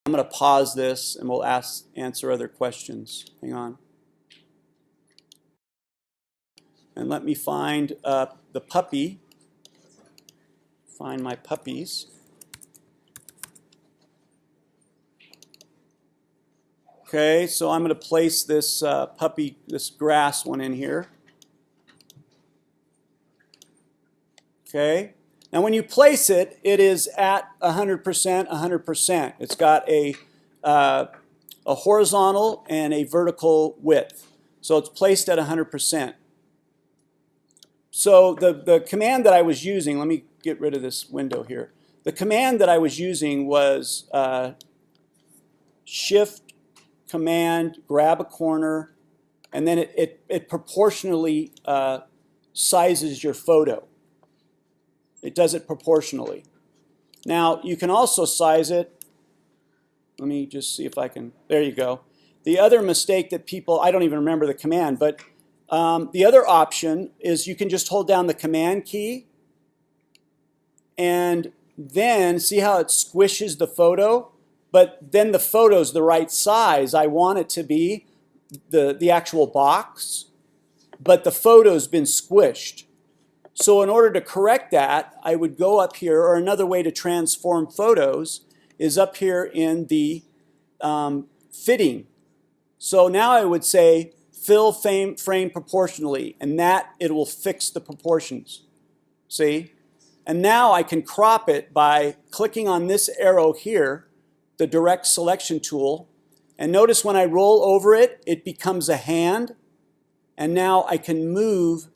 I'm going to pause this and we'll answer other questions. Hang on. And let me find the puppy. Find my puppies. Okay, so I'm going to place this puppy, this grass one in here. Okay, now when you place it, it is at 100%, 100%. It's got a horizontal and a vertical width. So it's placed at 100%. So the command that I was using, let me get rid of this window here. The command that I was using was Shift, Command, grab a corner, and then it proportionally sizes your photo. It does it proportionally. Now, you can also size it. Let me just see if I can. There you go. The other mistake that people, I don't even remember the command, but the other option is you can just hold down the command key and then see how it squishes the photo, but then the photo's the right size. I want it to be the actual box, but the photo's been squished. So in order to correct that, I would go up here, or another way to transform photos is up here in the fitting. So now I would say fill frame proportionally, and that it will fix the proportions. See? And now I can crop it by clicking on this arrow here, the direct selection tool, and notice when I roll over it, it becomes a hand, and now I can move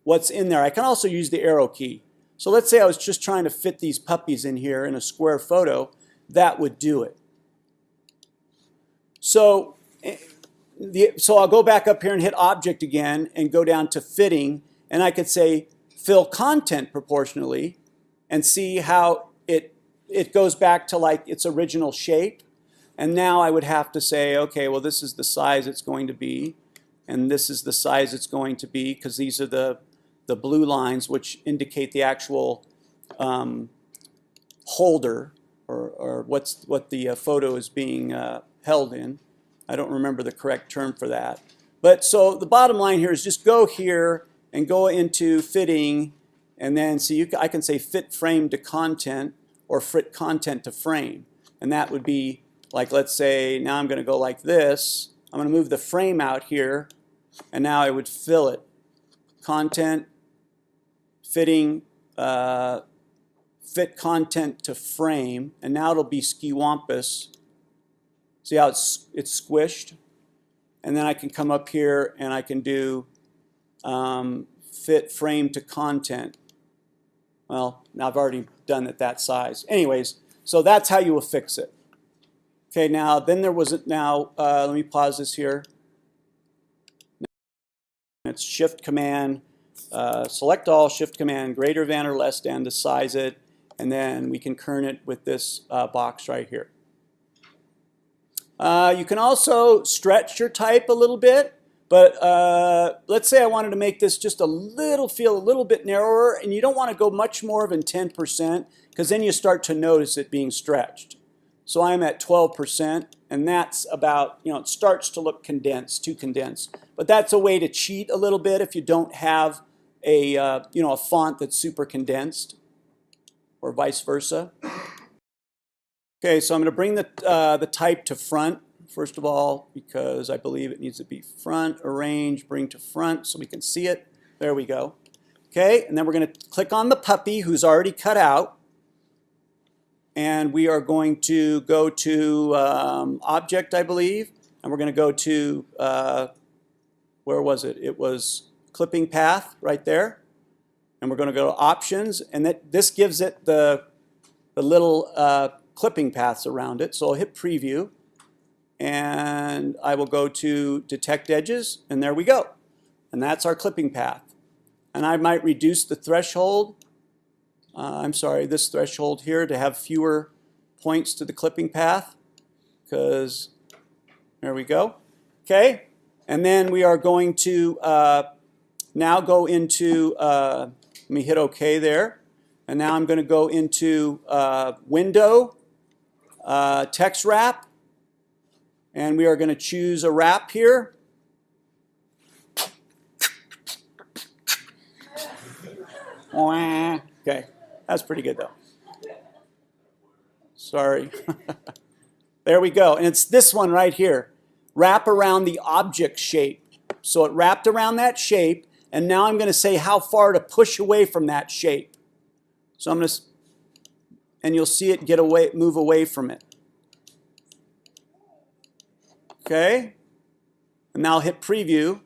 what's in there. I can also use the arrow key. So let's say I was just trying to fit these puppies in here in a square photo, that would do it. So I'll go back up here and hit Object again and go down to Fitting, and I could say Fill Content Proportionally and see how it goes back to like its original shape. And now I would have to say, okay, well, this is the size it's going to be, and this is the size it's going to be, because these are the blue lines which indicate the actual holder, or what the photo is being held in. I don't remember the correct term for that. But so the bottom line here is just go here and go into Fitting, and then see, I can say Fit Frame to Content or Fit Content to Frame. And that would be like, let's say, now I'm going to go like this. I'm going to move the frame out here, and now I would fill it. Content, Fitting, Fit Content to Frame, and now it'll be skiwampus. See how it's squished? And then I can come up here and I can do Fit Frame to Content. Well, now I've already done it that size. Anyways, so that's how you will fix it. Okay, now then there was let me pause this here. It's Shift Command, select all, Shift Command, greater than or less than to size it, and then we can kern it with this box right here. You can also stretch your type a little bit, but let's say I wanted to make this just feel a little bit narrower, and you don't want to go much more than 10%, because then you start to notice it being stretched. So I'm at 12%, and that's about, it starts to look condensed, too condensed. But that's a way to cheat a little bit if you don't have a font that's super condensed, or vice versa. Okay, so I'm going to bring the type to front, first of all, because I believe it needs to be front, arrange, bring to front, so we can see it. There we go. Okay, and then we're going to click on the puppy who's already cut out. And we are going to go to Object, I believe, and we're going to go to, where was it? It was Clipping Path right there. And we're going to go to Options, and this gives it the little clipping paths around it. So I'll hit Preview, and I will go to Detect Edges, and there we go. And that's our clipping path. And I might reduce the threshold. This threshold here to have fewer points to the clipping path, because there we go. Okay, and then we are going to now go into, let me hit OK there, and now I'm going to go into Window, text wrap. And we are going to choose a wrap here. Okay, that's pretty good though. Sorry. There we go. And it's this one right here. Wrap around the object shape. So it wrapped around that shape, and now I'm going to say how far to push away from that shape. So I'm going to, and you'll see it get away, move away from it. Okay? And now I'll hit preview,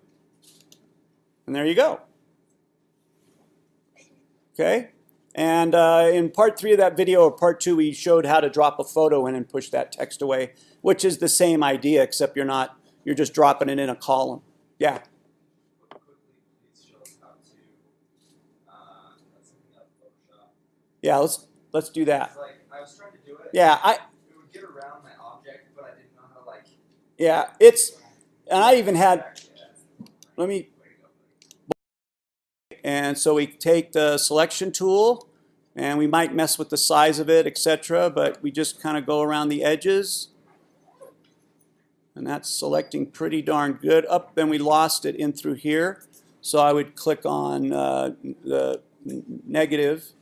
and there you go. Okay? And in part 3 of that video, or part 2, we showed how to drop a photo in and push that text away, which is the same idea, except you're just dropping it in a column. Yeah? Yeah, let's do that. Like, I was trying to do it. Yeah, It would get around my object, but I didn't know how to like. Yeah, and I even had. Let me. And so we take the selection tool, and we might mess with the size of it, etc. But we just kind of go around the edges, and that's selecting pretty darn good. Up, then we lost it in through here. So I would click on the negative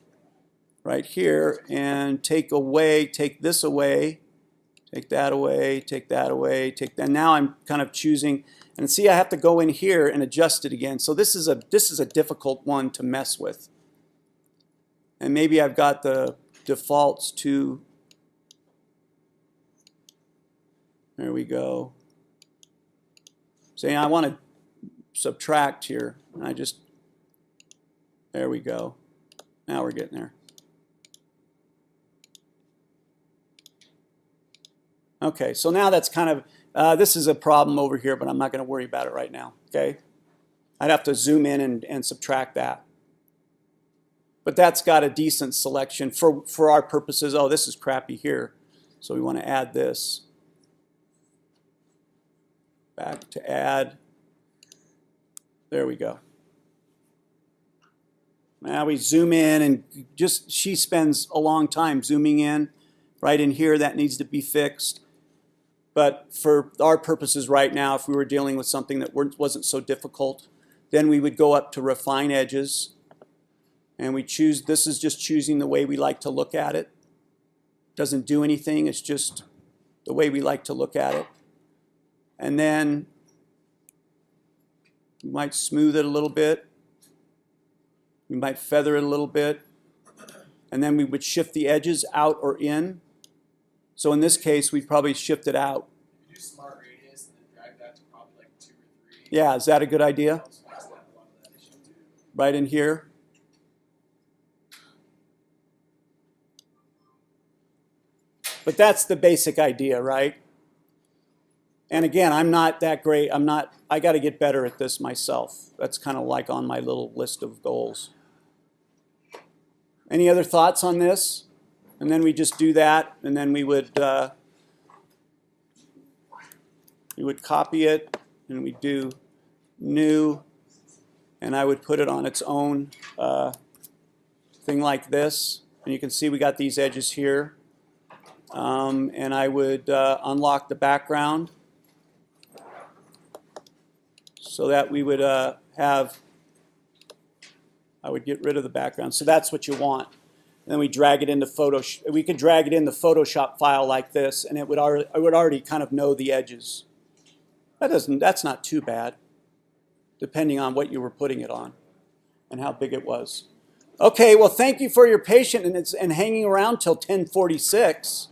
right here and take this away, take that away, take that away, take that. Now I'm kind of choosing, and see I have to go in here and adjust it again. So this is a difficult one to mess with. And maybe I've got the defaults to, there we go. Saying I want to subtract here, and there we go. Now we're getting there. Okay, so now that's kind of, this is a problem over here, but I'm not going to worry about it right now, okay? I'd have to zoom in and subtract that. But that's got a decent selection for our purposes. Oh, this is crappy here, so we want to add this. Back to add. There we go. Now we zoom in, and she spends a long time zooming in. Right in here, that needs to be fixed. But for our purposes right now, if we were dealing with something that wasn't so difficult, then we would go up to refine edges. And we choose, this is just choosing the way we like to look at it. Doesn't do anything, it's just the way we like to look at it. And then we might smooth it a little bit. We might feather it a little bit. And then we would shift the edges out or in. So in this case, we'd probably shift it out. You do smart radius and then drag that to probably like 2 or 3. Yeah, is that a good idea? Right in here. But that's the basic idea, right? And again, I'm not that great. I got to get better at this myself. That's kind of like on my little list of goals. Any other thoughts on this? And then we just do that, and then we would copy it, and we do new, and I would put it on its own thing like this. And you can see we got these edges here. And I would unlock the background so that we would I would get rid of the background. So that's what you want. And then we drag it into Photoshop. We could drag it in the Photoshop file like this, and I would already kind of know the edges. That's not too bad, depending on what you were putting it on and how big it was. Okay, well, thank you for your patience and hanging around till 10:46.